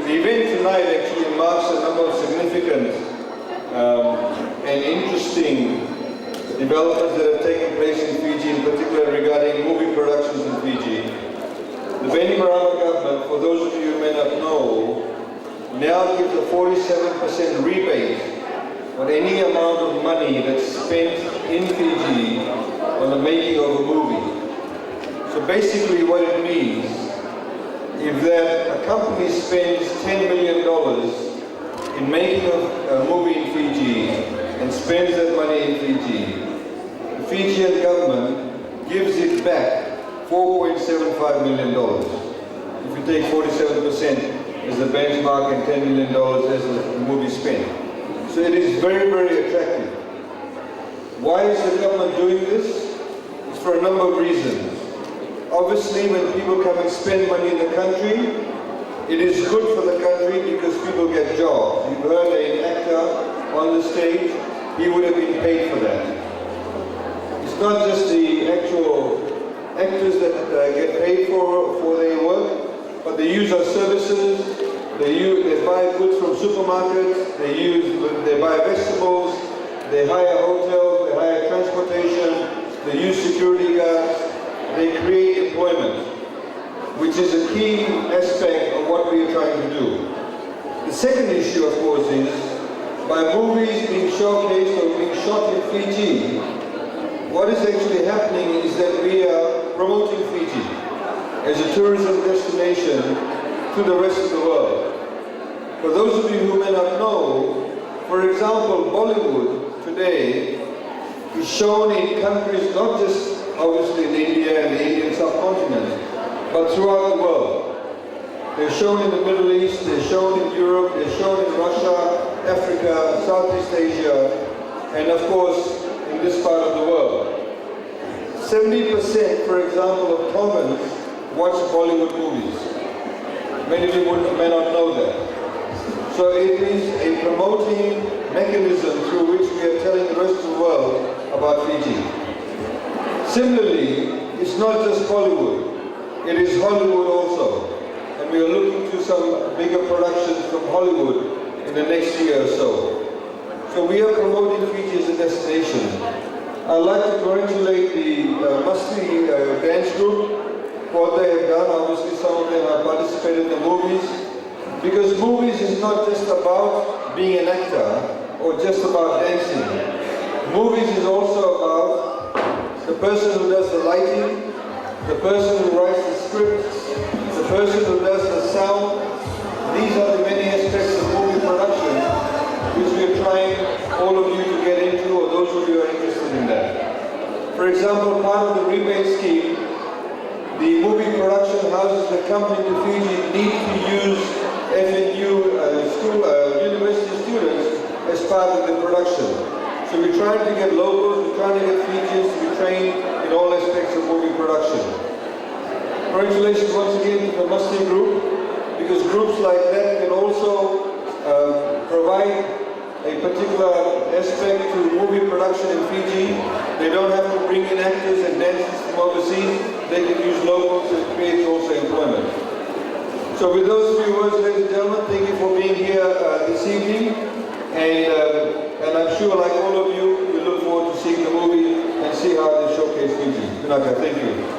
The event tonight actually marks a number of significant and interesting developments that have taken place in Fiji, in particular regarding movie productions in Fiji. The Bainimarama government, for those of you who may not know, now gives a 47% rebate on any amount of money that's spent in Fiji on the making of a movie. So basically what it means, if that a company spends $10 million in making a movie in Fiji and spends that money in Fiji, the Fijian government gives it back $4.75 million. If you take 47% as the benchmark and $10 million as the movie spent. So it is very, very attractive. Why is the government doing this? It's for a number of reasons. Obviously, when people come and spend money in the country, it is good for the country because people get jobs. You've heard an actor on the stage, he would have been paid for that. It's not just the actual actors that get paid for their work, but they use our services, they buy goods from supermarkets, they buy vegetables, they hire hotels, they hire transportation, they use security guards, they create employment, which is a key aspect of what we are trying to do. The second issue, of course, is by movies being showcased or being shot in Fiji, what is actually happening is that we are promoting Fiji as a tourism destination to the rest of the world. For those of you who may not know, for example, Bollywood today is shown in countries not just obviously in India and the Indian subcontinent, but throughout the world. They're shown in the Middle East, they're shown in Europe, they're shown in Russia, Africa, Southeast Asia, and of course, in this part of the world. 70%, for example, of Tongans watch Bollywood movies. Many people may not know that. So it is a promoting mechanism through which we are telling the rest of the world about Fiji. Similarly, it's not just Bollywood, it is Hollywood also. And we are looking to some bigger productions from Hollywood in the next year or so. So we are promoting Fiji as a destination. I'd like to congratulate the Musti dance group for what they have done. Obviously some of them have participated in the movies. Because movies is not just about being an actor or just about dancing. Movies is also about the person who does the lighting, the person who writes the script, the person who does the sound. These are the many aspects of movie production which we are trying all of you to get into, or those of you who are interested in that. For example, part of the rebate scheme, the movie production houses that come into Fiji need to use FNU university students as part of the production. So we're trying to get locals, we're trying to get Fijians to be trained in all aspects of movie production. Congratulations once again to the Musti group, because groups like that can also provide a particular aspect to movie production in Fiji. They don't have to bring in actors and dancers from overseas, they can use locals, and create also employment. So with those few words, ladies and gentlemen, thank you for being here this evening. And I'm sure, like all of you, we look forward to seeing the movie and see how they showcase Fiji. Thank you.